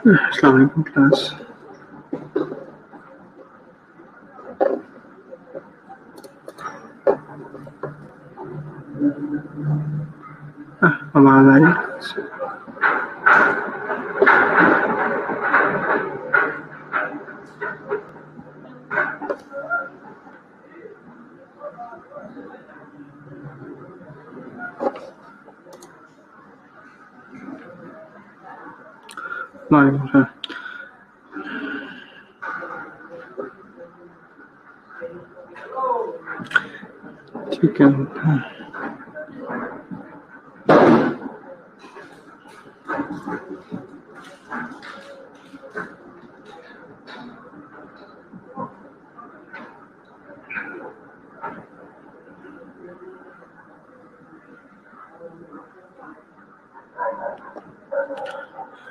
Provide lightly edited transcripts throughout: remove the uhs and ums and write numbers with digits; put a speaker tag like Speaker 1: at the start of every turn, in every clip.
Speaker 1: अस्सलाम वालेकुम क्लास। आवाज आ रही है? वालेकुम सलाम। ठीक है।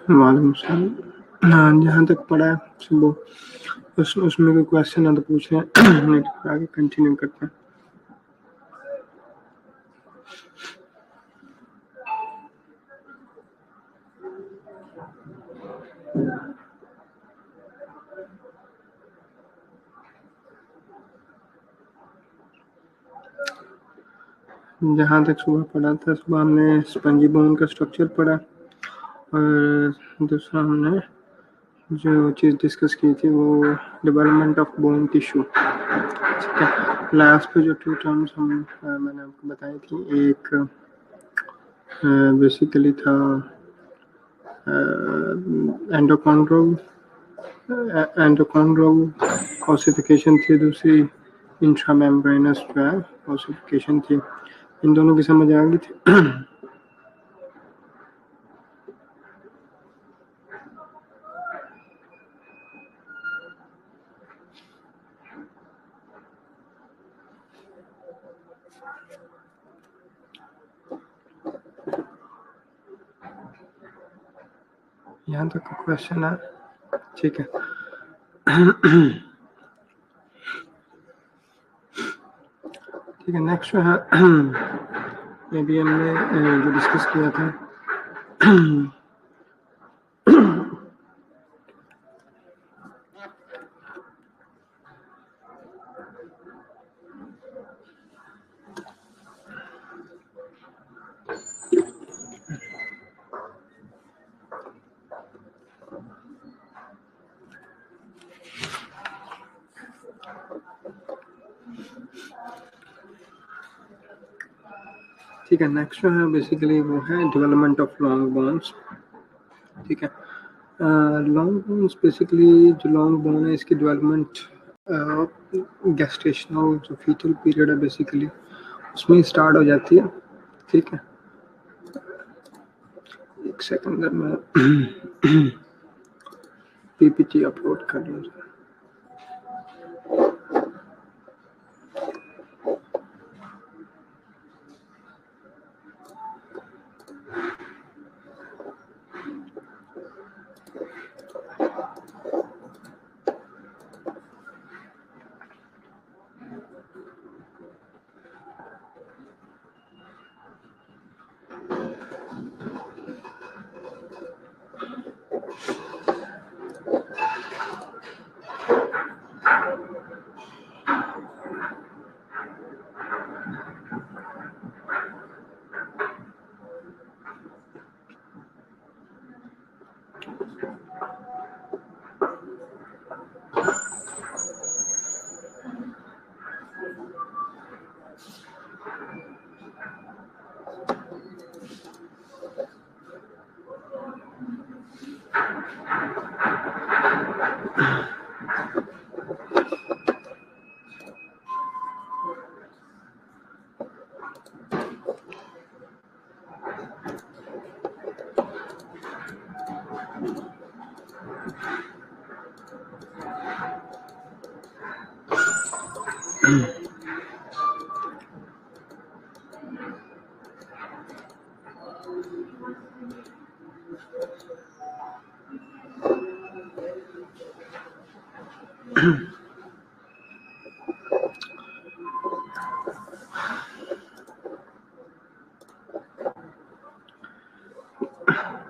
Speaker 1: वालेकुम सलाम। जहाँ तक पढ़ा है सुबह उसमें कोई क्वेश्चन है तो पूछ रहे हैं, नहीं तो आगे कंटिन्यू करते हैं। जहाँ तक सुबह पढ़ा था, सुबह हमने स्पंजी बोन का स्ट्रक्चर पढ़ा और दूसरा हमने जो चीज़ डिस्कस की थी वो डेवलपमेंट ऑफ बोन टिश्यू। ठीक है। लास्ट पे जो 2 टर्म्स मैंने आपको बताई थी, एक बेसिकली था एंडोकॉन्ड्रोल ऑसिफिकेशन थी, दूसरी इंट्रामेम्ब्रेनस जो है ऑसिफिकेशन थी। इन दोनों की समझ आ गई थी। यहाँ तक का क्वेश्चन है। ठीक है। ठीक है। नेक्स्ट जो है मे बी हमने जो डिस्कस किया था ठीक है। नेक्स्ट जो है बेसिकली वो है डेवलपमेंट ऑफ लॉन्ग बोन्स। ठीक है। लॉन्ग बोन्स बेसिकली जो लॉन्ग बोन है इसकी डेवलपमेंट गेस्टेशनल जो फीटल पीरियड है बेसिकली उसमें स्टार्ट हो जाती है। ठीक है। एक सेकंड में पीपीटी अपलोड कर लूँगा।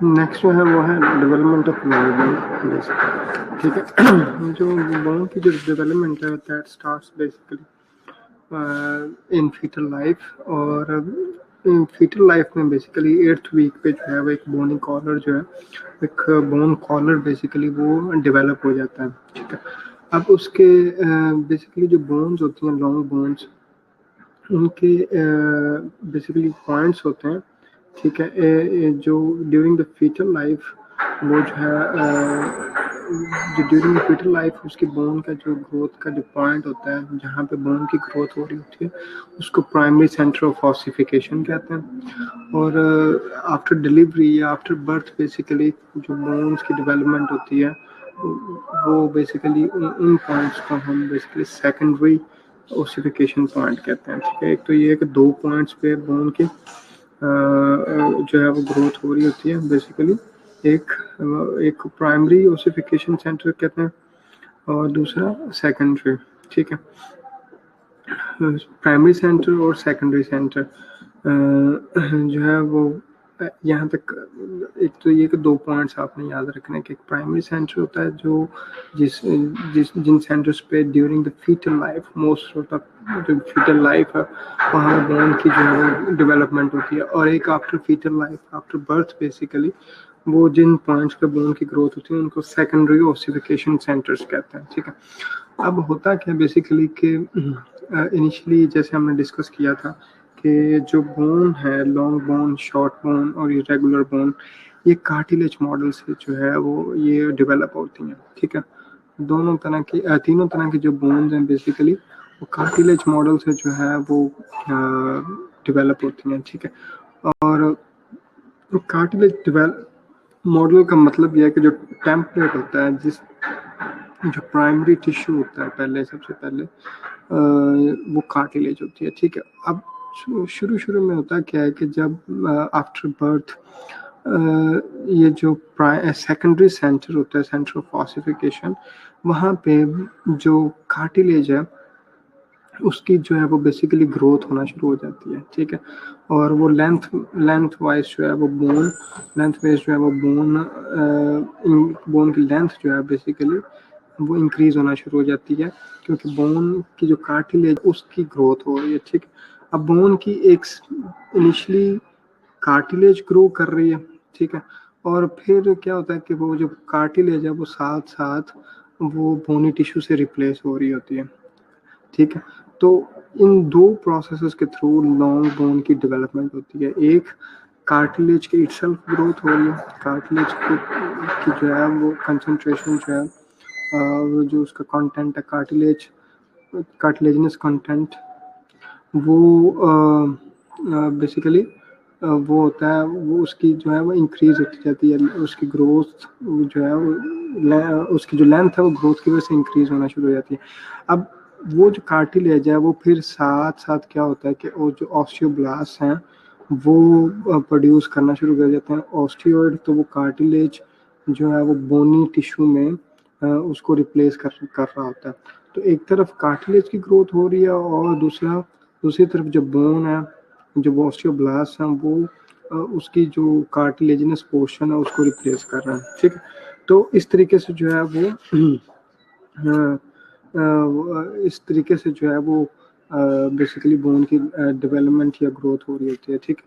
Speaker 1: नेक्स्ट जो है वो है डेवलपमेंट ऑफ बोन, ठीक है। जो बोन की जो डेवलपमेंट है that starts basically in fetal life, और फीटल लाइफ में बेसिकली 8th वीक पे जो है वो एक बोनी कॉलर जो है, एक बोन कॉलर बेसिकली वो डेवलप हो जाता है, ठीक है। अब उसके बेसिकली जो बोन्स होती हैं, लॉन्ग बोन्स, उनके बेसिकली पॉइंट्स होते हैं, ठीक है। जो ड्यूरिंग द फीटल लाइफ वो जो है जो ड्यूरिंग द फीटल लाइफ उसकी बोन का जो ग्रोथ का जो पॉइंट होता है, जहाँ पे बोन की ग्रोथ हो रही होती है, उसको प्राइमरी सेंटर ऑफ ऑसिफिकेशन कहते हैं। और आफ्टर डिलीवरी या आफ्टर बर्थ बेसिकली जो बोन्स की डेवलपमेंट होती है वो बेसिकली उन पॉइंट्स को हम बेसिकली सेकेंडरी ओसिफिकेशन पॉइंट कहते हैं, ठीक है। एक तो ये है कि 2 पॉइंट्स पे बोन की जो है वो ग्रोथ हो रही होती है बेसिकली, एक प्राइमरी ओसिफिकेशन सेंटर कहते हैं और दूसरा सेकेंडरी, ठीक है। प्राइमरी सेंटर और सेकेंडरी सेंटर जो है वो यहाँ तक, एक तो ये कि 2 पॉइंट्स आपने याद रखने कि एक प्राइमरी सेंटर होता है जो जिन सेंटर्स पे during the fetal life, most of the जो फीटल लाइफ है वहाँ बोन की जो है वो डेवलपमेंट होती है, और एक after fetal life, after birth basically वो जिन पॉइंट्स पे बोन की ग्रोथ होती है उनको सेकेंडरी ओसिफिकेशन सेंटर्स कहते हैं, ठीक है। अब होता क्या बेसिकली कि इनिशियली जैसे हमने डिस्कस किया था कि जो बोन है, लॉन्ग बोन, शॉर्ट बोन और इरेगुलर बोन, ये कार्टिलेज मॉडल से जो है वो ये डेवलप होती हैं, ठीक है। दोनों तरह की तीनों तरह की जो बोन्स हैं बेसिकली वो कार्टिलेज मॉडल से जो है वो डेवलप होती हैं, ठीक है। और कार्टिलेज डेवलप मॉडल का मतलब यह है कि जो टेम्पलेट होता है, जिस जो प्राइमरी टिश्यू होता है पहले, सबसे पहले वो कार्टिलेज होती है, ठीक है। अब शुरू में होता क्या है कि जब आफ्टर बर्थ ये जो सेकेंडरी सेंटर होता है, सेंटर ऑफ ऑसिफिकेशन, वहाँ पे जो कार्टिलेज है उसकी जो है वो बेसिकली ग्रोथ होना शुरू हो जाती है, ठीक है। और वो लेंथ वाइज जो है वो बोन की लेंथ जो है बेसिकली वो इंक्रीज होना शुरू हो जाती है, क्योंकि बोन की जो कार्टिलेज उसकी ग्रोथ हो रही है, ठीक। अब बोन की एक इनिशियली कार्टिलेज ग्रो कर रही है, ठीक है। और फिर क्या होता है कि वो जो कार्टिलेज है वो साथ साथ वो बोनी टिश्यू से रिप्लेस हो रही होती है, ठीक है। तो इन 2 प्रोसेसेस के थ्रू लॉन्ग बोन की डेवलपमेंट होती है। एक कार्टिलेज की इटसेल्फ ग्रोथ हो रही है, कार्टिलेज की जो है वो कंसंट्रेशन जो है वो जो उसका कंटेंट है कार्टिलेजिनस कंटेंट वो बेसिकली वो होता है, वो उसकी जो है वो इंक्रीज होती जाती है, उसकी ग्रोथ जो है वो उसकी जो लेंथ है वो ग्रोथ की वजह से इंक्रीज होना शुरू हो जाती है। अब वो जो कार्टिलेज है वो फिर साथ साथ क्या होता है कि वो जो ऑस्टियोब्लास्ट हैं वो प्रोड्यूस करना शुरू कर देते हैं ऑस्टियोइड, तो वो कार्टिलेज जो है वो बोनी टिश्यू में उसको रिप्लेस कर रहा होता है। तो एक तरफ कार्टिलेज की ग्रोथ हो रही है और दूसरी तरफ जो बोन है, जो ऑस्टियोब्लास्ट हैं वो उसकी जो कार्टिलेजिनस पोर्शन है उसको रिप्लेस कर रहा है, ठीक है। तो इस तरीके से जो है वो इस तरीके से जो है वो बेसिकली बोन की डेवलपमेंट या ग्रोथ हो रही होती है, ठीक।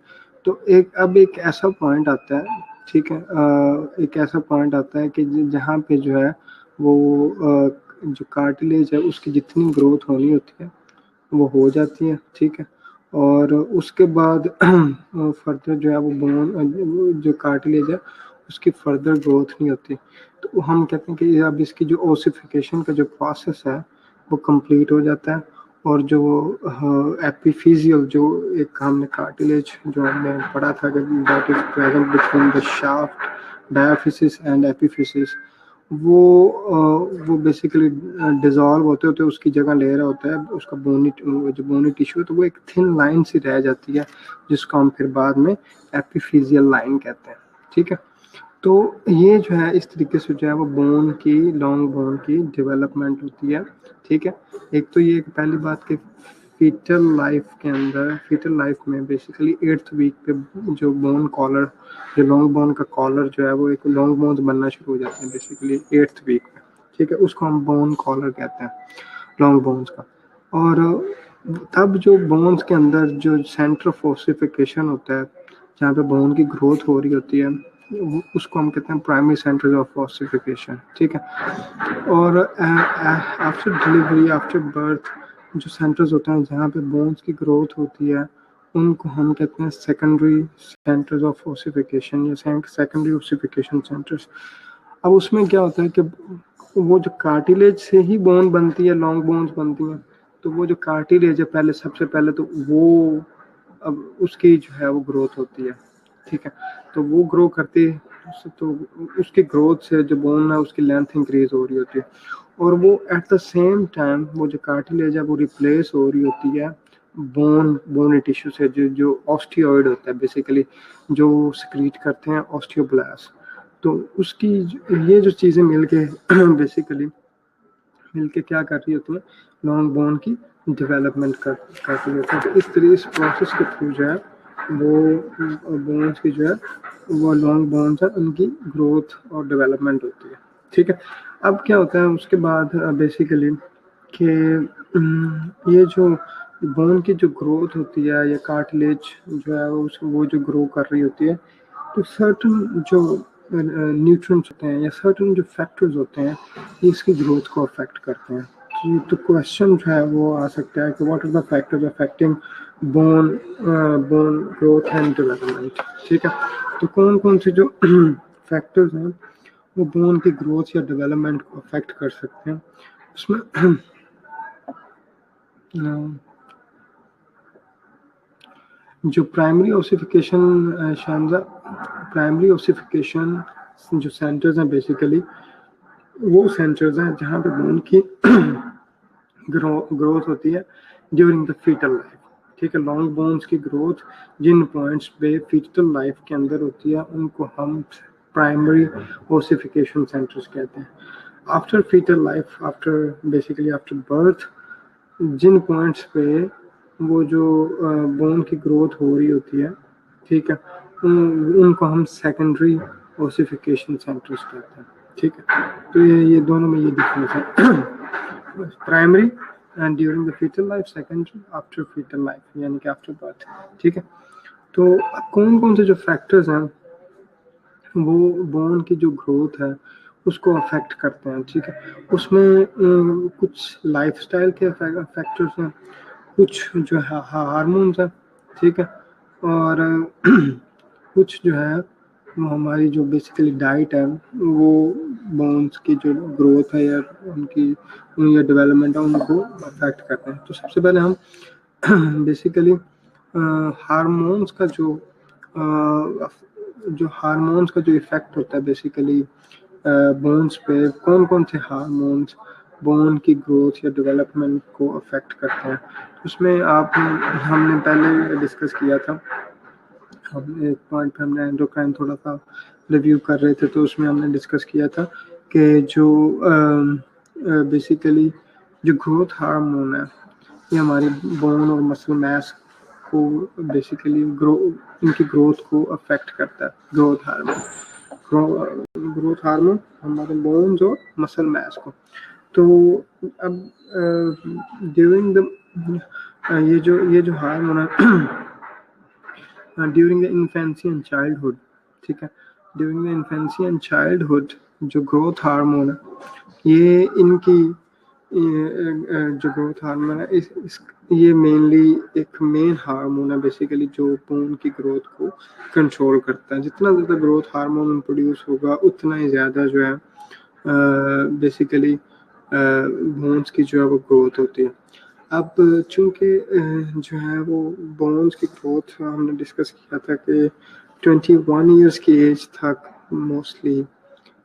Speaker 1: तो अब एक ऐसा पॉइंट आता है, ठीक है, एक ऐसा पॉइंट आता है कि जहाँ पे जो है वो जो कार्टिलेज है उसकी जितनी ग्रोथ होनी होती है वो हो जाती है, ठीक है। और उसके बाद फर्दर जो है वो बोन जो कार्टिलेज है उसकी फर्दर ग्रोथ नहीं होती। तो हम कहते हैं कि अब इसकी जो ओसिफिकेशन का जो प्रोसेस है वो कंप्लीट हो जाता है, और जो एपिफिजियल जो एक हमने कार्टिलेज जो हमने पढ़ा था कि that is present between the shaft diaphysis and epiphysis, वो बेसिकली डिजॉल्व होते होते उसकी जगह ले रहा होता है उसका जो बोनी टिश्यू है, तो वो एक थिन लाइन सी रह जाती है जिसको हम फिर बाद में एपिफिजियल लाइन कहते हैं, ठीक है। तो ये जो है इस तरीके से जो है वो लॉन्ग बोन की डेवलपमेंट होती है, ठीक है। एक तो ये पहली बात कि फीटल लाइफ में बेसिकली 8th वीक पे जो बोन कॉलर, जो लॉन्ग बोन का कॉलर जो है वो एक लॉन्ग बोन्स बनना शुरू हो जाते हैं बेसिकली 8th वीक में, ठीक है। उसको हम बोन कॉलर कहते हैं, लॉन्ग बोन्स का। और तब जो बोन्स के अंदर जो सेंटर ऑफ ओसिफिकेशन होता है, जहाँ पे बोन की ग्रोथ हो रही होती है, उसको हम कहते हैं प्राइमरी सेंटर ऑफ ओसिफिकेशन, ठीक है। और आफ्टर डिलीवरी, आफ्टर बर्थ, जो सेंटर्स होते हैं जहाँ पे बोन्स की ग्रोथ होती है, उनको हम कहते हैं सेकेंडरी सेंटर्स ऑफ ओसिफिकेशन या सेकेंडरी ओसिफिकेशन सेंटर्स। अब उसमें क्या होता है कि वो जो कार्टिलेज से ही बोन बनती है, लॉन्ग बोन्स बनती हैं, तो वो जो कार्टिलेज है पहले, सबसे पहले तो वो अब उसकी जो है वो ग्रोथ होती है, ठीक है। तो वो ग्रो करती है, तो उसकी ग्रोथ से जो बोन है उसकी लेंथ इंक्रीज हो रही होती है, और वो एट द सेम टाइम वो जो कार्टिलेज है वो रिप्लेस हो रही होती है बोन टिश्यू से, जो ऑस्टियोइड होता है बेसिकली, जो सिक्रीट करते हैं ऑस्टियोब्लास्ट। तो उसकी ये जो चीज़ें मिलके बेसिकली मिलके क्या कर रही होती है, लॉन्ग बोन की डेवलपमेंट कर रही होती है। तो इस प्रोसेस के थ्रू जो है वो बोन्स की जो है वो लॉन्ग बोन्स है उनकी ग्रोथ और डेवलपमेंट होती है, ठीक है। अब क्या होता है उसके बाद बेसिकली कि ये जो बोन की जो ग्रोथ होती है या कार्टिलेज जो है वो जो ग्रो कर रही होती है, तो सर्टन जो न्यूट्रिएंट्स होते हैं या सर्टन जो फैक्टर्स होते हैं ये इसकी ग्रोथ को अफेक्ट करते हैं। तो क्वेश्चन जो है वो आ सकता है कि what are the factors affecting bone growth and development, ठीक है। तो कौन कौन से जो फैक्टर्स हैं वो बोन की ग्रोथ या डेवलपमेंट को अफेक्ट कर सकते हैं, उसमें जो primary ossification Shanza, primary ossification जो सेंटर्स हैं बेसिकली वो सेंटर्स हैं जहाँ पे बोन की ग्रोथ होती है ड्यूरिंग द फीटल लाइफ, ठीक है। लॉन्ग बोन्स की ग्रोथ जिन पॉइंट्स पे फीटल लाइफ के अंदर होती है उनको हम प्राइमरी ओसिफिकेशन सेंटर्स कहते हैं। After fetal life, after basically after birth, जिन पॉइंट्स पे वो जो बोन की ग्रोथ हो रही होती है, ठीक है, उनको हम सेकेंडरी ओसिफिकेशन सेंटर्स कहते हैं, ठीक है। तो ये दोनों में ये डिफरेंस है, primary and during the fetal life, secondary after fetal life यानी कि आफ्टर बर्थ, ठीक है। तो कौन कौन से जो फैक्टर्स हैं वो बोन की जो ग्रोथ है उसको अफेक्ट करते हैं, ठीक है। उसमें कुछ लाइफस्टाइल के फैक्टर्स हैं, कुछ जो है हार्मोन्स हैं, ठीक है, और कुछ जो है वो हमारी जो बेसिकली डाइट है वो बोन्स की जो ग्रोथ है या उनकी या डेवलपमेंट है उनको अफेक्ट करते हैं। तो सबसे पहले हम बेसिकली हार्मोन्स का जो हार्मोन्स का जो इफेक्ट होता है बेसिकली बोन्स पे, कौन कौन से हार्मोन्स बोन की ग्रोथ या डेवलपमेंट को अफेक्ट करते हैं, उसमें हमने पहले डिस्कस किया था। हम एक पॉइंट पे हमने एंडोक्राइन थोड़ा सा रिव्यू कर रहे थे, तो उसमें हमने डिस्कस किया था कि जो बेसिकली जो ग्रोथ हार्मोन है ये हमारी बोन और मसल मास को बेसिकली इनकी ग्रोथ को अफेक्ट करता है। ग्रोथ हार्मोन हमारे बोन्स और मसल मास को। तो अब ड्यूरिंग द ये जो हार्मोन है during the infancy and childhood, ठीक है, during the infancy and childhood जो ग्रोथ हार्मोन है ये इनकी जो ग्रोथ हार्मोन है ये मेनली एक मेन हार्मोन है बेसिकली जो बोन की ग्रोथ को कंट्रोल करता है। जितना ज़्यादा ग्रोथ हार्मोन प्रोड्यूस होगा उतना ही ज़्यादा जो है बेसिकली बोन्स की जो है वो ग्रोथ होती है। अब चूंकि जो है वो बोन्स की ग्रोथ हमने डिस्कस किया था कि 21 ईयर्स की एज तक मोस्टली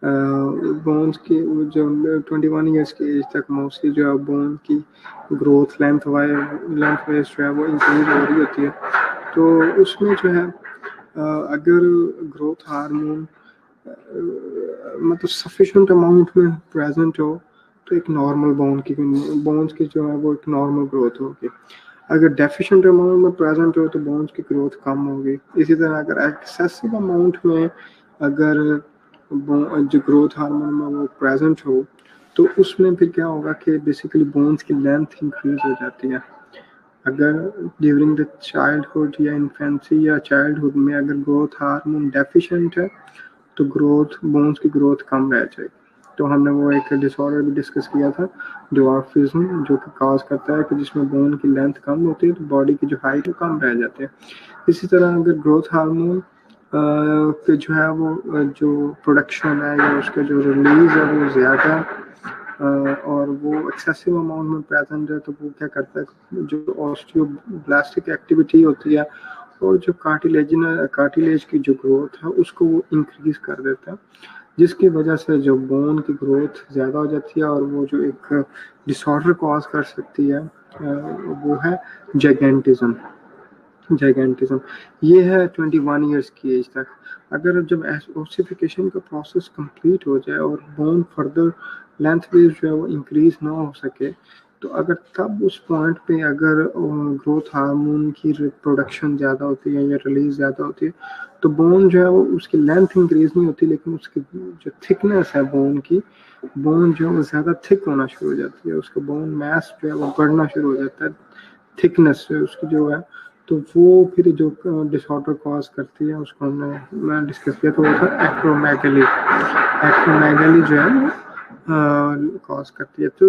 Speaker 1: बोन्स की जो 21 ईयर्स की एज तक मोस्टली जो है बोन की ग्रोथ लेंथ वाइज जो है वो इंक्रीज हो रही होती है। तो उसमें जो है अगर ग्रोथ हार्मोन मतलब सफिशिएंट अमाउंट में प्रेजेंट हो तो एक नॉर्मल बोन्स की जो है वो एक नॉर्मल ग्रोथ होगी। अगर डेफिशिएंट अमाउंट में प्रेजेंट हो तो बोन्स की ग्रोथ कम होगी। इसी तरह अगर एक्सेसिव अमाउंट में अगर जो ग्रोथ हार्मोन में वो प्रेजेंट हो तो उसमें फिर क्या होगा कि बेसिकली बोन्स की लेंथ इंक्रीज हो जाती है। अगर ड्यूरिंग द चाइल्डहुड या इन्फेंसी या चाइल्डहुड में अगर ग्रोथ हार्मोन डेफिशिएंट है तो बोन्स की ग्रोथ कम रह जाएगी। तो हमने वो एक डिसऑर्डर भी डिस्कस किया था ड्वार्फिज्म, जो कि कॉज करता है कि जिसमें बोन की लेंथ कम होती है तो बॉडी की जो हाइट है कम रह जाती है। इसी तरह अगर ग्रोथ हार्मोन के जो है वो जो प्रोडक्शन है या उसका जो रिलीज है वो ज़्यादा और वो एक्सेसिव अमाउंट में प्रेजेंट है तो वो क्या करता है, जो ऑस्टियोब्लास्टिक एक्टिविटी होती है और जो कार्टिलेज की जो ग्रोथ है उसको वो इंक्रीज कर देता है, जिसकी वजह से जो बोन की ग्रोथ ज़्यादा हो जाती है और वो जो एक डिसऑर्डर कॉज कर सकती है वो है जाइगेंटिज्म। ये है 21 ईयर्स की एज तक। अगर जब ओसिफिकेशन का प्रोसेस कंप्लीट हो जाए और बोन फर्दर लेंथ बेस जो है वो इंक्रीज ना हो सके तो अगर तब उस पॉइंट पे अगर ग्रोथ हार्मोन की प्रोडक्शन ज़्यादा होती है या रिलीज ज़्यादा होती है तो बोन जो है वो उसकी लेंथ इंक्रीज नहीं होती, लेकिन उसकी जो थिकनेस है बोन जो है वो ज़्यादा थिक होना शुरू हो जाती है, उसका बोन मैस जो है वो बढ़ना शुरू हो जाता है, थिकनेस उसकी जो है। तो वो फिर जो डिसऑर्डर कॉज करती है उसको मैं डिस्कस किया तो वो था एक्रोमेगाली जो है कॉज करती है। तो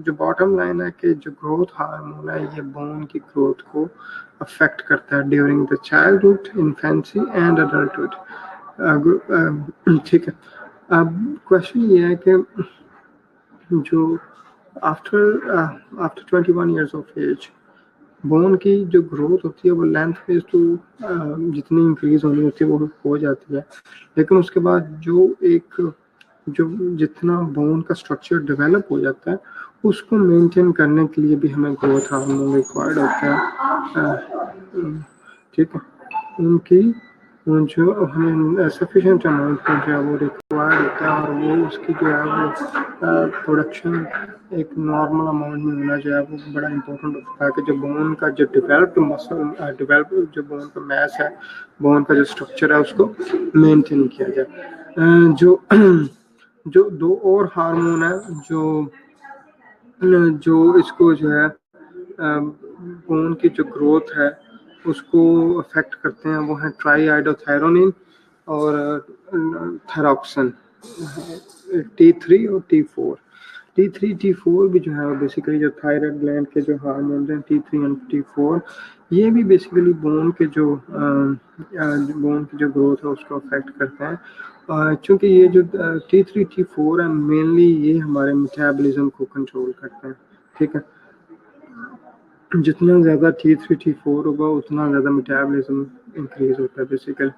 Speaker 1: जो बॉटम लाइन है कि जो ग्रोथ हार्मोन है ये बोन की ग्रोथ को अफेक्ट करता है during the childhood, infancy and adulthood. ठीक है, अब क्वेश्चन ये है कि जो after 21 years of age bone की जो ग्रोथ होती है वो लेंथ फेज तो जितनी इंक्रीज होनी होती है वो हो जाती है, लेकिन उसके बाद जो जितना बोन का स्ट्रक्चर डेवलप हो जाता है उसको मेंटेन करने के लिए भी हमें ग्रोथ हार्मोन रिक्वायर्ड होता है। ठीक है, उनकी जो हमें सफिशिएंट अमाउंट में जो है वो रिक्वायर्ड होता है और वो उसकी जो है वो प्रोडक्शन एक नॉर्मल अमाउंट में होना जो है वो बड़ा इंपॉर्टेंट होता है कि जो बोन का जो डेवलप जो बोन का मैस है, बोन का जो स्ट्रक्चर है उसको मेंटेन किया जाए। जो दो और हार्मोन है जो इसको जो है बोन की जो ग्रोथ है उसको अफेक्ट करते हैं, वो है ट्राईआइडोथायरोनिन और थायरॉक्सिन, T3 और T4। T3 T4 भी जो है बेसिकली जो थायराइड ग्लैंड के जो हार्मोन हैं T3 एंड T4 ये भी बेसिकली बोन की जो ग्रोथ है उसको अफेक्ट करते हैं, क्योंकि ये जो T3 T4 है मेनली ये हमारे मेटाबॉलिज्म को कंट्रोल करते हैं। ठीक है, जितना ज़्यादा T3 T4 होगा उतना ज़्यादा मेटाबॉलिज्म इंक्रीज होता है बेसिकली,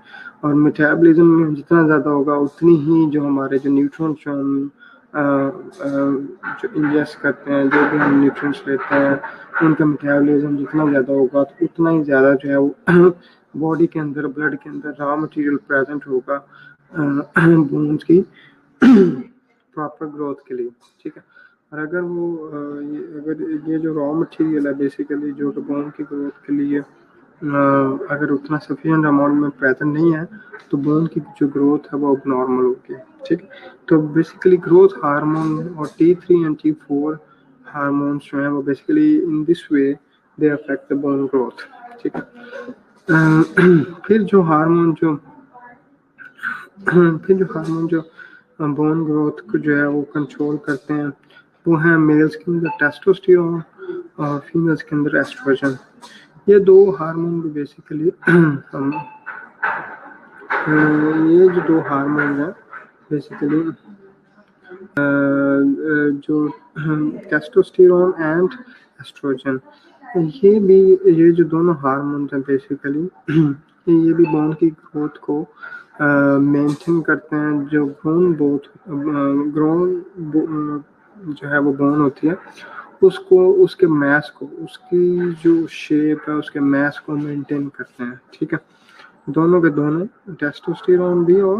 Speaker 1: और मेटाबॉलिज्म जितना ज़्यादा होगा उतनी ही जो हमारे जो न्यूट्रिएंट्स हम जो इंजेस्ट करते हैं, जो भी हम न्यूट्रिएंट्स लेते हैं उनका मेटाबॉलिज्म जितना ज़्यादा होगा तो उतना ही ज़्यादा जो है वो बॉडी के अंदर ब्लड के अंदर रॉ मटेरियल प्रेजेंट होगा बोन्स की प्रॉपर ग्रोथ के लिए। ठीक है, और अगर अगर ये जो रॉ मटेरियल है बेसिकली जो बोन की ग्रोथ के लिए अगर उतना सफिशिएंट अमाउंट में प्रेजेंट नहीं है तो बोन की जो ग्रोथ है वो अब नॉर्मल होगी। ठीक है, तो बेसिकली ग्रोथ हार्मोन और T3 एंड T4 हार्मोन्स जो हैं वो basically in this way they affect the bone growth. ठीक है, फिर जो हार्मोन जो बोन ग्रोथ को जो है वो कंट्रोल करते हैं वो है मेल्स के अंदर टेस्टोस्टेरोन और फीमेल्स के अंदर एस्ट्रोजन। ये दो हार्मोन बेसिकली ये जो दो हार्मोन हैं बेसिकली जो टेस्टोस्टेरोन एंड एस्ट्रोजन ये जो दोनों हार्मोन हैं बेसिकली ये भी बोन की ग्रोथ को मेंटेन करते हैं। जो ग्रोन जो है वो बोन होती है उसको उसके मैस को उसकी जो शेप है उसके मैस को मेंटेन करते हैं। ठीक है, दोनों के दोनों टेस्टोस्टेरोन भी और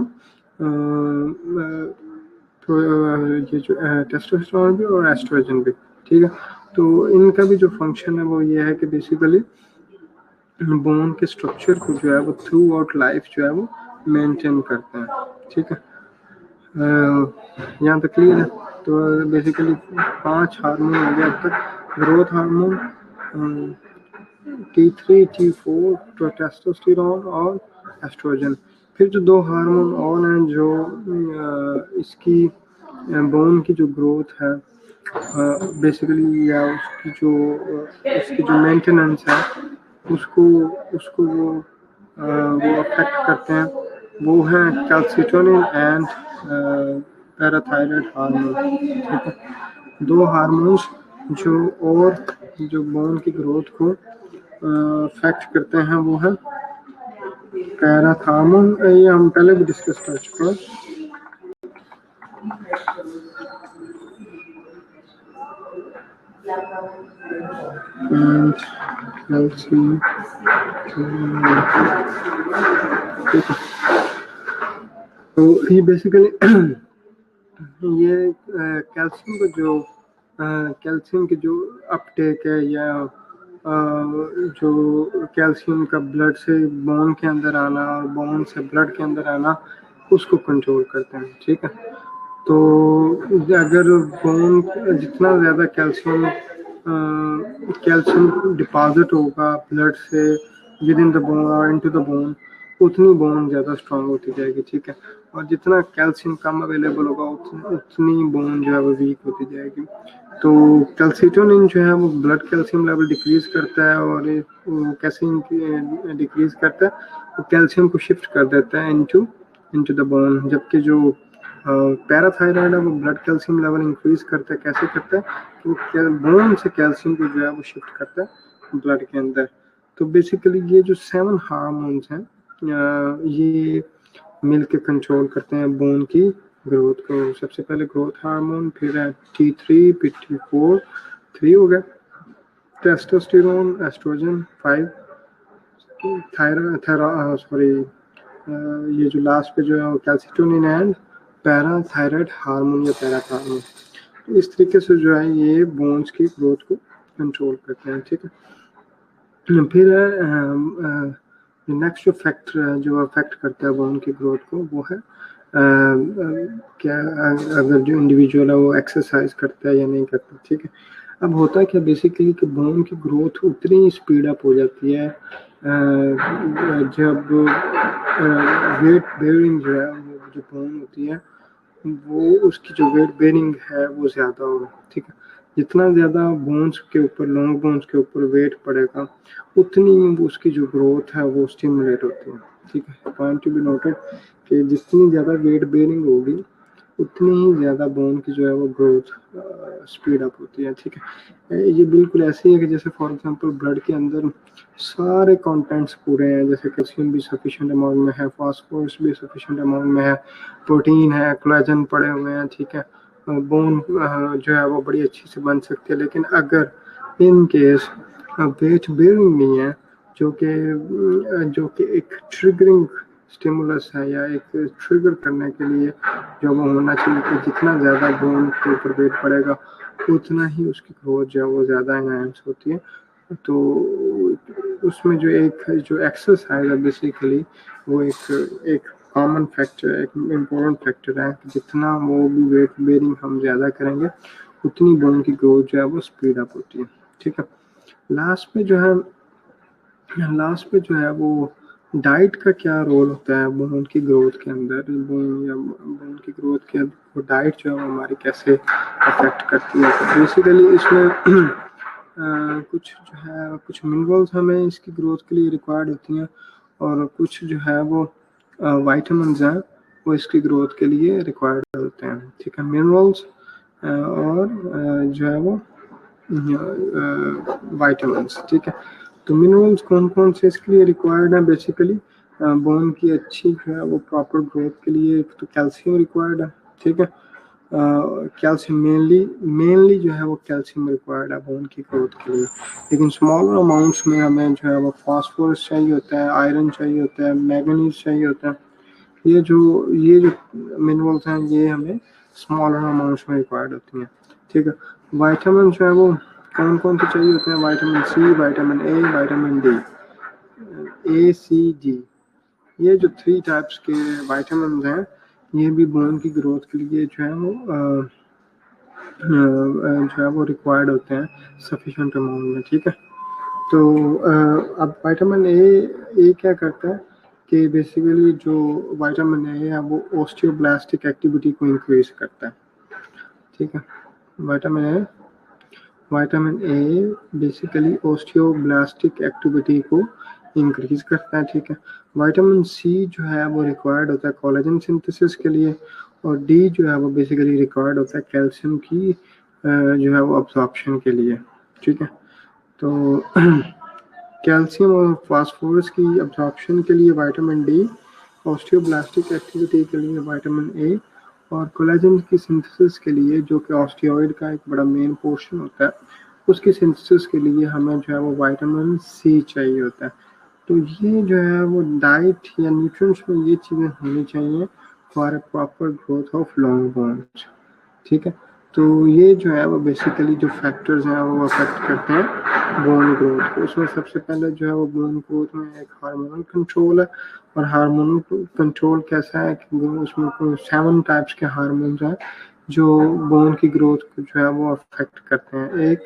Speaker 1: ये जो टेस्टोस्टेरोन भी और एस्ट्रोजन भी। ठीक है, तो इनका भी जो फंक्शन है वो ये है कि बेसिकली बोन के स्ट्रक्चर को जो है वो थ्रू आउट लाइफ जो है वो मेंटेन करते हैं, ठीक है। यहाँ तक क्लियर है। तो बेसिकली 5 हार्मोन हो गया अब तक। Growth hormone, T3, T4, testosterone और एस्ट्रोजन। फिर जो 2 हार्मोन और हैं जो इसकी बोन की जो ग्रोथ है बेसिकली, या उसकी जो मेंटेनेंस है उसको उसको वो अफेक्ट करते हैं, वो है कैल्सिटोनिन एंड पैराथायराइड हार्मोन, ठीक है। 2 हार्मोन्स जो बोन की ग्रोथ को अफेक्ट करते हैं वो है पैराथार्मोन, ये हम पहले भी डिस्कस कर चुके हैं। तो ये बेसिकली ये कैल्शियम की जो अपटेक है या जो कैल्शियम का ब्लड से बोन के अंदर आना और बोन से ब्लड के अंदर आना उसको कंट्रोल करते हैं, ठीक है। तो अगर बोन जितना ज़्यादा कैल्शियम डिपॉजिट होगा ब्लड से विद इन द बोन और इनटू द बोन, उतनी बोन ज़्यादा स्ट्रांग होती जाएगी, ठीक है। और जितना कैल्शियम कम अवेलेबल होगा उतनी बोन जो है वो वीक होती जाएगी। तो कैल्सिटोनिन जो है वो ब्लड कैल्शियम लेवल डिक्रीज करता है, और कैसे डिक्रीज करता है, वो कैल्शियम को शिफ्ट कर देता है इनटू द बोन। जबकि जो पैराथायराइड है वो ब्लड कैल्शियम लेवल इंक्रीज करता है। कैसे करता है कि वो बोन से कैल्शियम को जो है वो शिफ्ट करता है ब्लड के अंदर। तो बेसिकली ये जो 7 हार्मोन्स हैं ये मिलके कंट्रोल करते हैं बोन की ग्रोथ को। सबसे पहले ग्रोथ हार्मोन, फिर है T3, फिर T4, 3 हो गया, टेस्टोस्टेरोन, एस्ट्रोजन 5, ये जो लास्ट पे जो है कैल्सिटोनिन एंड पैराथायराइड हार्मोन या पैराथार्मोन। तो इस तरीके से जो है ये बोन्स की ग्रोथ को कंट्रोल करते हैं, ठीक है। फिर नेक्स्ट जो फैक्टर है जो अफेक्ट करता है बोन की ग्रोथ को वो है क्या, अगर जो इंडिविजुअल है वो एक्सरसाइज करता है या नहीं करता, ठीक है। अब होता है क्या बेसिकली कि बोन की ग्रोथ उतनी स्पीड अप हो जाती है जब वेट बेयरिंग जो है जो बोन होती है वो उसकी जो वेट बेयरिंग है वो ज़्यादा होगा, ठीक है। जितना ज़्यादा बोन्स के ऊपर, लॉन्ग बोन्स के ऊपर वेट पड़ेगा उतनी उसकी जो ग्रोथ है वो स्टिमुलेट होती है, ठीक है। पॉइंट टू बी नोटेड कि जितनी ज़्यादा वेट बेयरिंग होगी उतनी ही ज़्यादा बोन की जो है वो ग्रोथ स्पीड अप होती है, ठीक है। ये बिल्कुल ऐसे ही है कि जैसे फॉर एग्जांपल ब्लड के अंदर सारे कंटेंट्स पूरे हैं, जैसे कैल्शियम भी सफिशिएंट अमाउंट में है, फास्फोरस भी सफिशिएंट अमाउंट में है, प्रोटीन है, कोलेजन पड़े हुए हैं, ठीक है। बोन जो है वो बड़ी अच्छी से बन सकती है। लेकिन अगर इन केस वेट बेयरिंग नहीं है, जो कि एक ट्रिगरिंग स्टिमुलस है या एक ट्रिगर करने के लिए जो वो होना चाहिए कि जितना ज़्यादा बोन के ऊपर वेट पड़ेगा उतना ही उसकी ग्रोथ जो है वो ज़्यादा एनहांस होती है। तो उसमें जो एक्सरसाइज है बेसिकली वो एक कॉमन फैक्टर, एक इम्पोर्टेंट फैक्टर है कि जितना वो भी वेट बेयरिंग हम ज़्यादा करेंगे उतनी बोन की ग्रोथ जो है वो स्पीड अप होती है, ठीक है। लास्ट पे जो है वो डाइट का क्या रोल होता है बोन की ग्रोथ के अंदर। बोन की ग्रोथ के वो डाइट जो है हमारी कैसे अफेक्ट करती है। तो बेसिकली इसमें कुछ मिनरल्स हमें इसकी ग्रोथ के लिए रिक्वायर्ड होती हैं, और कुछ जो है वो वाइटामिन्स हैं वो इसकी ग्रोथ के लिए रिक्वायर्ड होते हैं, ठीक है। मिनरल्स और जो है वो वाइटामिन्स, ठीक है। तो मिनरल्स कौन कौन से इसके लिए रिक्वायर्ड है बेसिकली बोन की अच्छी जो है वो प्रॉपर ग्रोथ के लिए। एक तो कैल्शियम रिक्वायर्ड है, ठीक है। कैल्शियम मेनली जो है वो कैल्शियम रिक्वायर्ड है बोन की ग्रोथ के लिए। लेकिन स्मॉलर अमाउंट्स में हमें जो है वो फास्फोरस चाहिए होता है, आयरन चाहिए होता है, मैग्नीज चाहिए होता है। ये जो मिनरल्स हैं ये हमें स्मॉलर अमाउंट्स में रिक्वायर्ड होती हैं, ठीक है। वाइटामिन जो है वो कौन कौन से चाहिए होते हैं? Vitamin C, vitamin A, vitamin D, ACG। ये जो 3 टाइप्स के विटामिन हैं, ये भी बोन की ग्रोथ के लिए जो है वो रिक्वायर्ड होते हैं सफिशिएंट अमाउंट में, ठीक है। तो अब विटामिन ए क्या करता है कि बेसिकली जो विटामिन ए है वो ओस्टियोब्लास्टिक एक्टिविटी को इंक्रीज करता है, ठीक है। विटामिन ए बेसिकली ओस्टियोब्लास्टिक एक्टिविटी को इंक्रीज करता है, ठीक है। विटामिन सी जो है वो रिक्वायर्ड होता है कोलेजन सिंथेसिस के लिए, और डी जो है वो बेसिकली रिक्वायर्ड होता है कैल्शियम की जो है वो अब्जॉर्प्शन के लिए, ठीक है। तो कैल्शियम और फास्फोरस की अब्जॉर्प्शन के लिए विटामिन डी, ऑस्टियोब्लास्टिक एक्टिविटी के लिए विटामिन ए, और कोलेजन की सिंथेसिस के लिए जो कि ऑस्टियोइड का एक बड़ा मेन पोर्शन होता है, उसकी सिंथेसिस के लिए हमें जो है वो विटामिन सी चाहिए होता है। तो ये जो है वो डाइट या न्यूट्रिएंट्स में ये चीज़ें होनी चाहिए for a proper growth of long bones, ठीक है। तो ये जो है वो बेसिकली जो फैक्टर्स हैं वो अफेक्ट करते हैं बोन ग्रोथ को। उसमें सबसे पहले जो है वो बोन ग्रोथ में एक हार्मोनल कंट्रोल है, और हार्मोनल कंट्रोल कैसा है कि उसमें कोई 7 टाइप्स के हार्मोन्स हैं जो बोन की ग्रोथ को जो है वो अफेक्ट करते हैं। एक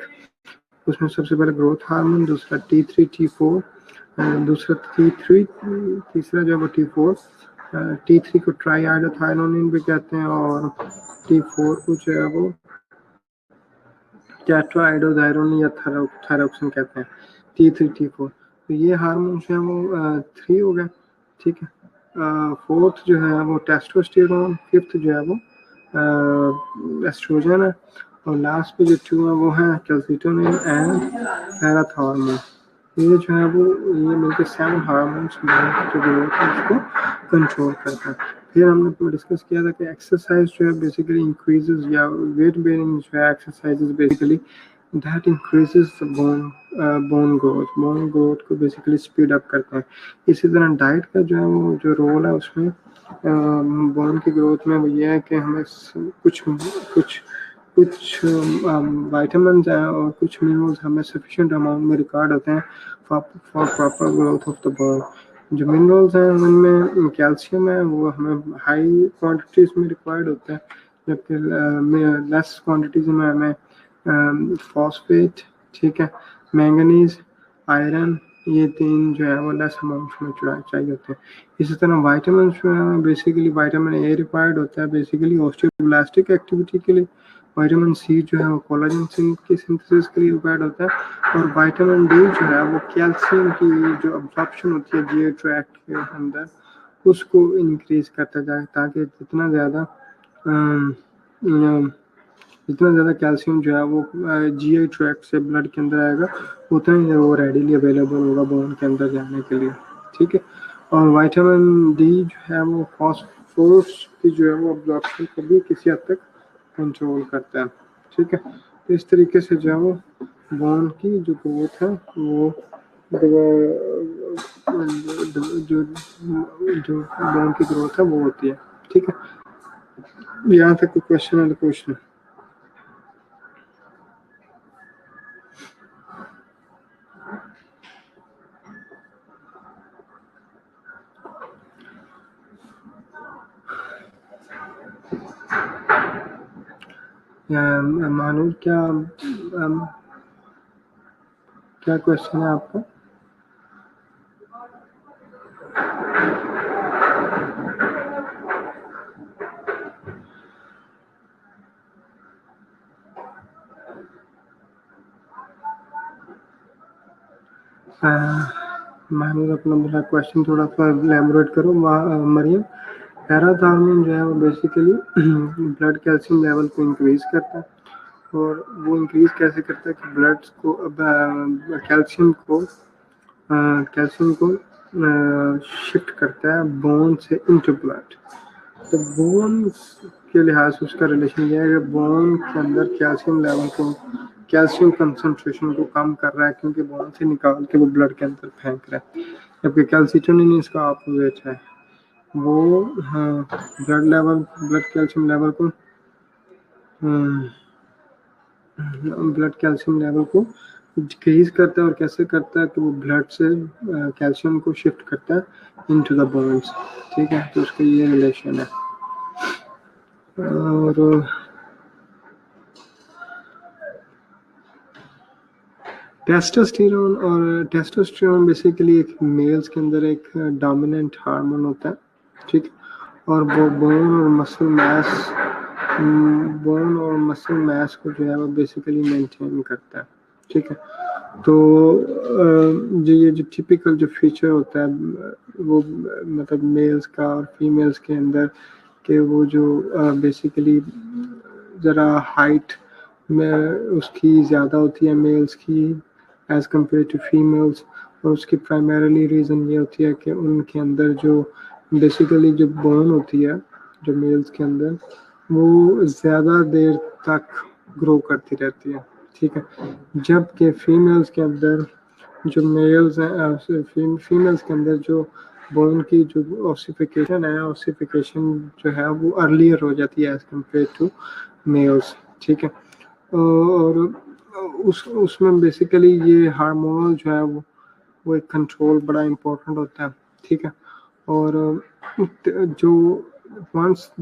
Speaker 1: उसमें सबसे पहले ग्रोथ हार्मोन, दूसरा T3 T4, दूसरा T3, तीसरा जो है वो T4, T3 को ट्राईआयोडोथायोनिन भी कहते हैं, और T4 को जो है वो टेट्राआयोडोथायोनिन या थायरोक्सिन कहते हैं, T3 T4। तो ये हार्मोन जो है वो 3 हो गए, ठीक है। फोर्थ जो है वो टेस्टोस्टेरोन, फिफ्थ जो है वो एस्ट्रोजन है, और लास्ट पे जो 2 है वो है कैल्सिटोनिन एंड पैराथॉर्मोन। ये जो है वो ये मिलकर 7 हार्मोन्स जो ग्रोथ है उसको कंट्रोल करता है। फिर हमने डिस्कस किया था कि एक्सरसाइज जो है बेसिकली इंक्रीजेस, या वेट बेयरिंग जो है exercises basically that increases the bone growth को बेसिकली स्पीड अप करते हैं। इसी तरह डाइट का जो है वो जो रोल है उसमें बोन की ग्रोथ में वो ये है कि हमें कुछ कुछ विटामिन हैं और कुछ मिनरल्स हमें सफिशिएंट अमाउंट में रिकॉर्ड होते हैं for proper growth of the bone. जो मिनरल्स हैं उनमें कैल्शियम है वो हमें हाई क्वांटिटीज में रिक्वायर्ड होता है, जबकि लेस क्वांटिटीज में हमें फॉस्फेट, ठीक है, मैंगनीज, आयरन, ये 3 जो है वो लेस अमाउंट में चाहिए होते हैं। इसी तरह विटामिन जो है बेसिकली विटामिन ए रिक्वायर्ड होता है बेसिकली ऑस्टियोब्लास्टिक एक्टिविटी के लिए, विटामिन सी जो है वो कोलेजन की सिंथेसिस के लिए रिक्वायर्ड होता है, और विटामिन डी जो है वो कैल्शियम की जो अब्जॉर्प्शन होती है जीआई ट्रैक्ट के अंदर उसको इंक्रीज करता जाए, ताकि जितना ज़्यादा कैल्शियम जो है वो जीआई ट्रैक्ट से ब्लड के अंदर आएगा उतना ही वो रेडीली अवेलेबल होगा बोन के अंदर जाने के लिए, ठीक है। और विटामिन डी जो है वो फॉस्फोरस की जो है वो अब्जॉर्प्शन को भी किसी हद तक कंट्रोल करता है, ठीक है। तो इस तरीके से जो है वो बोन की जो ग्रोथ है वो जो जो बोन की ग्रोथ है वो होती है, ठीक है। यहाँ तक कोई क्वेश्चन है तो क्वेश्चन मानूर क्या क्वेश्चन है आपका? मानूर अपना मेरा क्वेश्चन थोड़ा सा एलैबोरेट करो मरियम। पैराथॉर्मोन जो है वो बेसिकली ब्लड कैल्शियम लेवल को इंक्रीज करता है, और वो इंक्रीज कैसे करता है कि ब्लड को कैल्शियम को शिफ्ट करता है बोन से इनटू ब्लड। तो बोन के लिहाज से उसका रिलेशन ये है कि बोन के अंदर कैल्शियम कंसंट्रेशन को कम कर रहा है, क्योंकि बोन से निकाल के वो ब्लड के अंदर फेंक रहा है, जबकि कैल्सिटोनिन इसका ऑपोजिट है। वो ब्लड कैल्शियम लेवल को ब्लड कैल्शियम लेवल को डिक्रीज करता है, और कैसे करता है कि वो ब्लड से कैल्शियम को शिफ्ट करता है इनटू द बोन्स, ठीक है। तो उसका ये रिलेशन है। और टेस्टोस्टेरोन बेसिकली एक मेल्स के अंदर एक डोमिनेंट हार्मोन होता है, ठीक। और वो बोन और मसल मास को जो है वो बेसिकली मेंटेन करता है, ठीक है। तो ये जो टिपिकल जो फीचर होता है वो मतलब मेल्स का और फीमेल्स के अंदर के वो जो बेसिकली ज़रा हाइट में उसकी ज़्यादा होती है मेल्स की एज कम्पेयर टू फीमेल्स, और उसकी प्राइमरीली रीज़न ये होती है कि उनके अंदर जो बेसिकली जो बोन होती है जो मेल्स के अंदर वो ज़्यादा देर तक ग्रो करती रहती है, ठीक है। जबकि फीमेल्स के अंदर जो मेल्स हैं फीमेल्स के अंदर जो बोन की जो ऑसिफिकेशन जो है वो अर्लियर हो जाती है एज कम्पेयर टू मेल्स, ठीक है। और उसमें बेसिकली ये हार्मोनल जो है वो एक कंट्रोल बड़ा इम्पोर्टेंट होता है, ठीक है। और जो once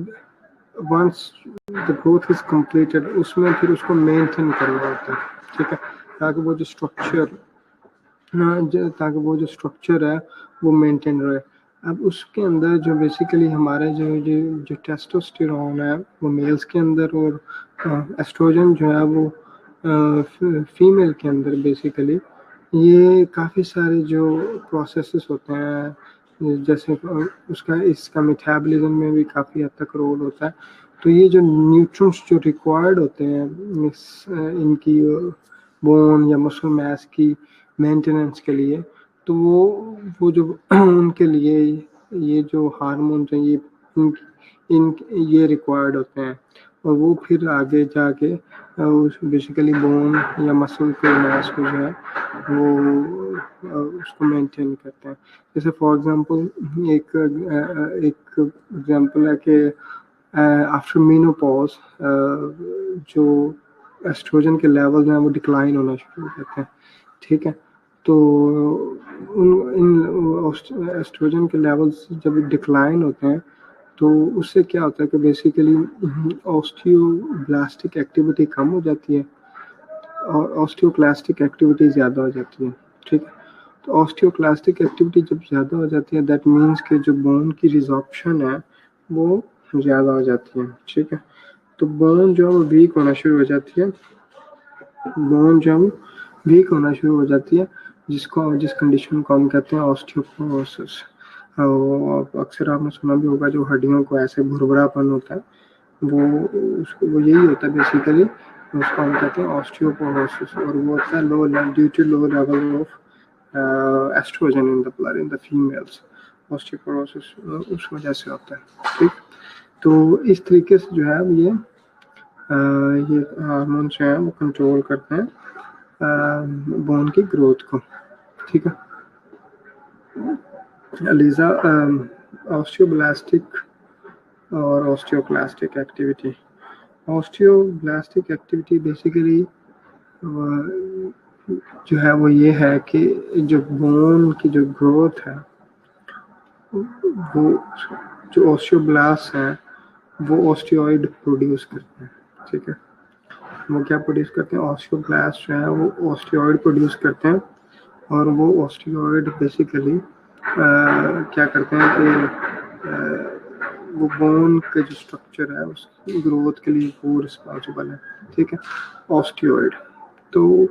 Speaker 1: the growth is completed उसमें फिर उसको मेंटेन करना होता है, ठीक है, ताकि वो जो स्ट्रक्चर है वो मेंटेन रहे। अब उसके अंदर जो बेसिकली हमारे जो टेस्टोस्टेरोन है वो मेल्स के अंदर, और एस्ट्रोजन जो है वो फीमेल के अंदर बेसिकली ये काफ़ी सारे जो प्रोसेसेस होते हैं, जैसे इसका मेटाबॉलिज्म में भी काफ़ी हद तक रोल होता है। तो ये जो न्यूट्रिएंट्स जो रिक्वायर्ड होते हैं इनकी बोन या मसल मास की मेंटेनेंस के लिए, तो वो जो उनके लिए ये जो हार्मोन्स हैं ये रिक्वायर्ड होते हैं, और वो फिर आगे जाके बेसिकली बोन या मसल के मास को जो है वो उसको मेंटेन करते हैं। जैसे फॉर एग्जांपल एक एग्जांपल है कि आफ्टर मेनोपॉज जो एस्ट्रोजन के लेवल हैं वो डिक्लाइन होना शुरू हो जाते हैं, ठीक है। तो इन एस्ट्रोजन के लेवल्स जब डिक्लाइन होते हैं तो उससे क्या होता है कि बेसिकली ऑस्टियोब्लास्टिक एक्टिविटी कम हो जाती है और ऑस्टियोक्लास्टिक एक्टिविटी ज़्यादा हो जाती है, ठीक है। तो ऑस्टियोक्लास्टिक एक्टिविटी जब ज़्यादा हो जाती है दैट मीन्स कि जो बोन की रिजॉर्प्शन है वो ज़्यादा हो जाती है, ठीक है। तो बोन जो है वो वीक होना शुरू हो जाती है, जिस कंडीशन को हम कहते हैं ऑस्टियोपोरोसिस। अक्सर आपने सुना भी होगा जो हड्डियों को ऐसे भुरभुरापन होता है वो यही होता है बेसिकली, उसको हम कहते हैं ऑस्टियोपोरोसिस, और वो होता है due to low level of oestrogen in the blood in the females. Osteoporosis उस वजह से होता है, ठीक। तो इस तरीके से जो है ये हार्मोन जो है वो कंट्रोल करते हैं बोन की ग्रोथ को, ठीक है। लीजा ऑस्टियोब्लास्टिक और osteoclastic activity. Osteoblastic activity basically जो है वो ये है कि जो बोन की जो ग्रोथ है वो जो ऑस्टियोब्लास्ट हैं वो ऑस्टियोइड प्रोड्यूस करते हैं, ठीक है। वो क्या प्रोड्यूस करते हैं, ऑस्टियोब्लास्ट जो है वो ऑस्टियोइड प्रोड्यूस करते हैं, और वो ऑस्टियोइड बेसिकली क्या करते हैं कि वो बोन का जो स्ट्रक्चर है उसकी ग्रोथ के लिए वो रिस्पॉन्सिबल है, ठीक है, ऑस्टियोइड। तो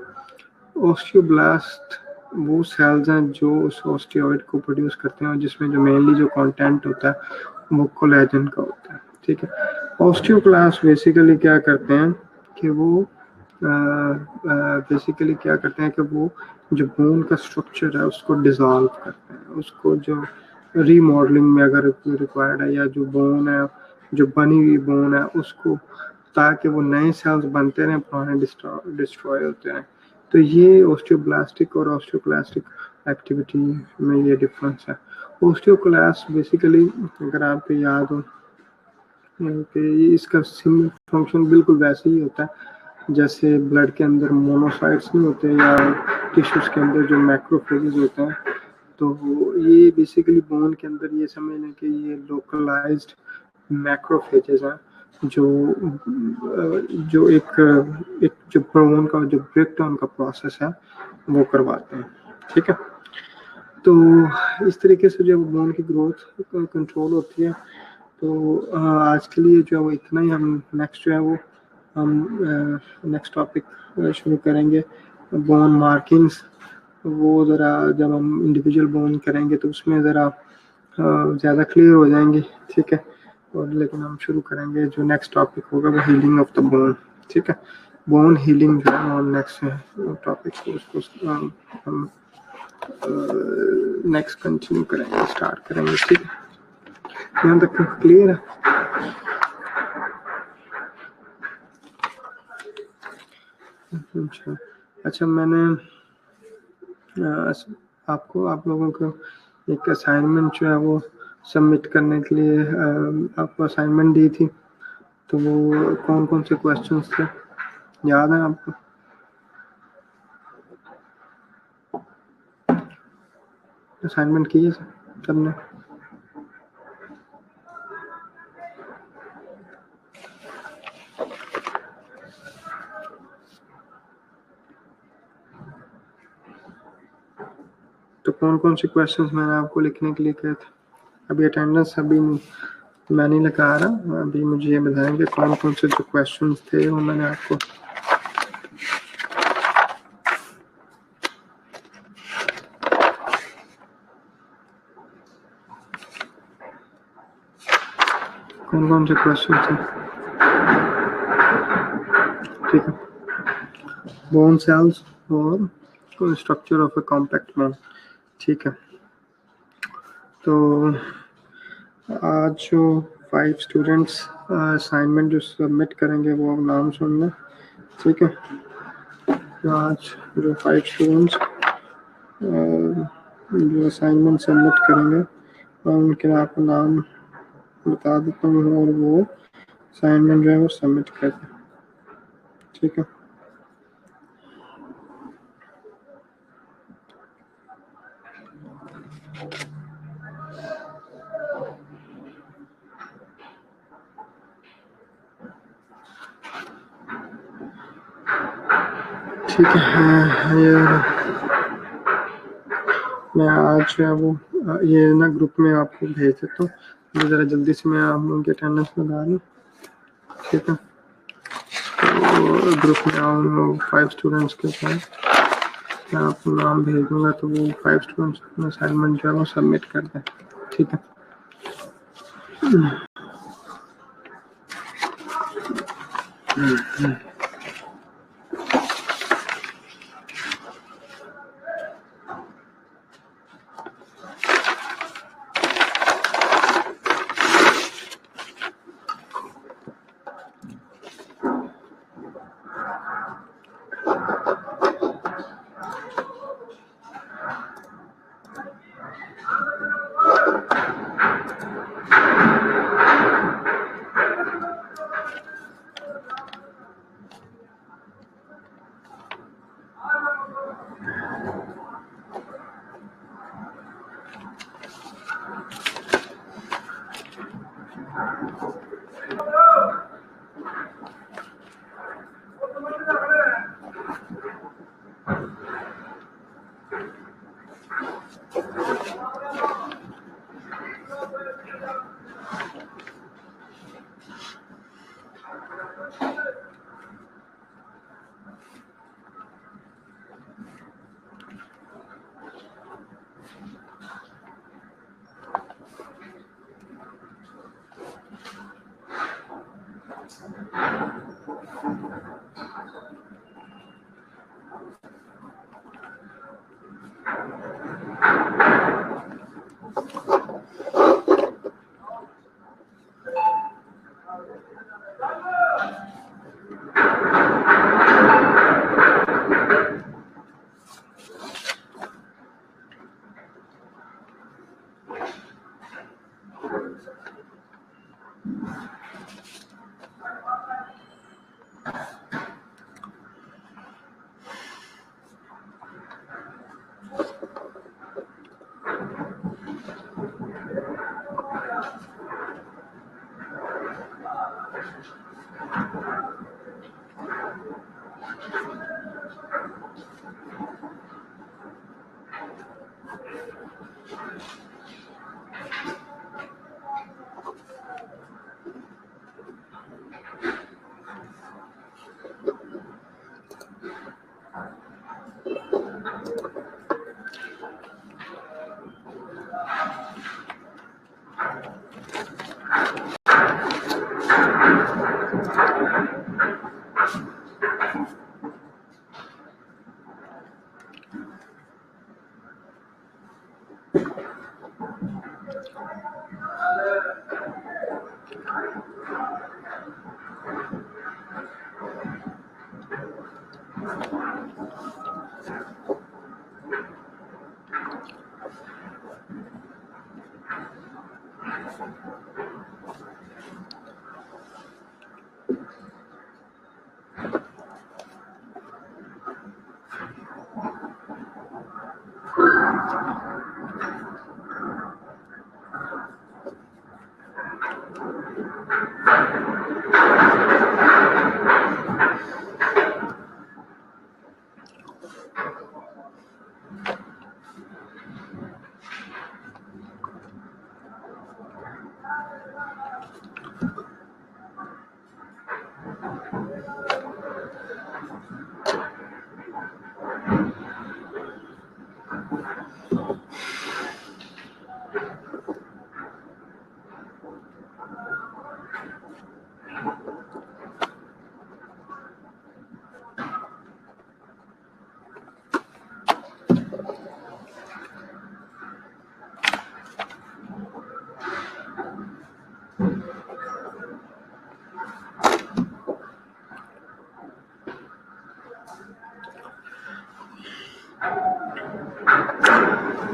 Speaker 1: ऑस्टियोब्लास्ट वो सेल्स हैं जो उस ऑस्टियोइड को प्रोड्यूस करते हैं, और जिसमें जो मेनली जो कंटेंट होता है वो कोलेजन का होता है, ठीक है। ऑस्टियोक्लास्ट बेसिकली क्या करते हैं कि वो जो बोन का स्ट्रक्चर है उसको डिसॉल्व करते हैं, उसको जो रीमॉडलिंग में अगर रिक्वायर्ड है, या जो बोन है जो बनी हुई बोन है उसको, ताकि वो नए सेल्स बनते रहें पुराने डिस्ट्रॉय होते हैं। तो ये ऑस्टियोब्लास्टिक और ऑस्टियोक्लास्टिक एक्टिविटी में ये डिफरेंस है। ऑस्टियोक्लास्ट बेसिकली अगर आपको याद हो कि इसका सिमिलर फंक्शन बिल्कुल वैसे ही होता है, जैसे ब्लड के अंदर मोनोसाइट्स नहीं होते या टिश्यूज के अंदर जो मैक्रोफेजेस होते हैं, तो ये बेसिकली बोन के अंदर ये समझ लें कि ये लोकलाइज्ड मैक्रोफेजेस हैं जो एक जो बोन का जो ब्रेक डाउन का प्रोसेस है वो करवाते हैं। ठीक है, तो इस तरीके से जब बोन की ग्रोथ कंट्रोल होती है, तो आज के लिए जो है वो इतना ही। हम नेक्स्ट जो है वो हम नेक्स्ट टॉपिक शुरू करेंगे, बोन मार्किंग्स। वो ज़रा जब हम इंडिविजुअल बोन करेंगे तो उसमें ज़रा ज़्यादा क्लियर हो जाएंगे। ठीक है, और लेकिन हम शुरू करेंगे जो नेक्स्ट टॉपिक होगा वो हीलिंग ऑफ द बोन। ठीक है, बोन हीलिंग जो है वो नेक्स्ट टॉपिक उसको हम नेक्स्ट कंटिन्यू करेंगे, स्टार्ट करेंगे। ठीक है, यहाँ तक क्लियर है? अच्छा, मैंने आप लोगों को एक असाइनमेंट जो है वो सबमिट करने के लिए आपको असाइनमेंट दी थी, तो वो कौन कौन से क्वेश्चंस थे, याद है आपको? असाइनमेंट किए सबने? तो कौन कौन से क्वेश्चंस मैंने आपको लिखने के लिए कहे थे? अभी अटेंडेंस अभी मैं नहीं लगा रहा, अभी मुझे ये बताएंगे कौन कौन से जो क्वेश्चंस थे वो मैंने आपको कौन से क्वेश्चन थे। ठीक है, बोन सेल्स और structure of A compact bone. ठीक है, तो आज जो 5 स्टूडेंट्स असाइनमेंट जो सबमिट करेंगे वो अब नाम सुन लें। ठीक है, तो आज जो 5 स्टूडेंट्स जो असाइनमेंट सबमिट करेंगे और उनके आपको नाम बता देता हूँ और वो असाइनमेंट जो है वो सबमिट कर दें। ठीक है, ठीक है। ये मैं आज जो है वो ये ना ग्रुप में आपको भेज देता हूँ, तो ज़रा जल्दी से मैं आप लोगों की अटेंडेंस लगा लूँ। ठीक है, तो ग्रुप में आऊँ 5 स्टूडेंट्स के साथ मैं आपको नाम भेज दूँगा, तो वो 5 स्टूडेंट्स अपना असाइनमेंट जो है वो सबमिट कर दें। ठीक है,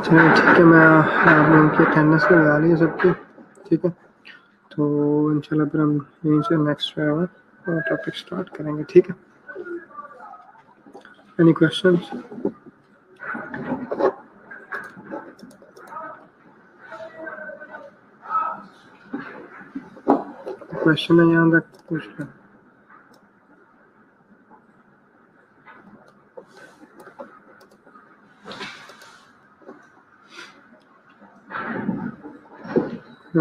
Speaker 1: चलिए ठीक है, मैं आप लोगों की अटेंडेंस लगा ली है सबकी, ठीक है। तो इंशाल्लाह फिर हम यहीं से नेक्स्ट टॉपिक स्टार्ट करेंगे, ठीक है। Any questions? क्वेश्चन है यहाँ तक पूछ लो।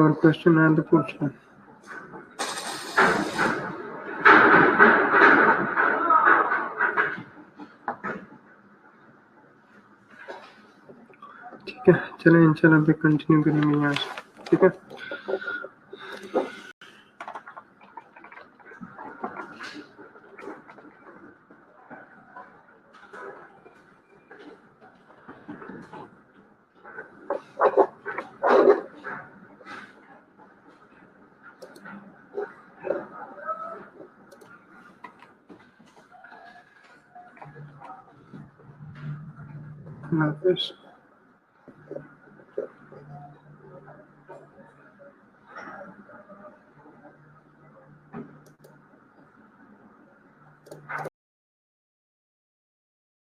Speaker 1: और क्वेश्चन है तो पूछ लो। ठीक है, चलें इंशाल्लाह भी कंटिन्यू करेंगे यहाँ से, ठीक है। अल्लाह हाफ़िज़।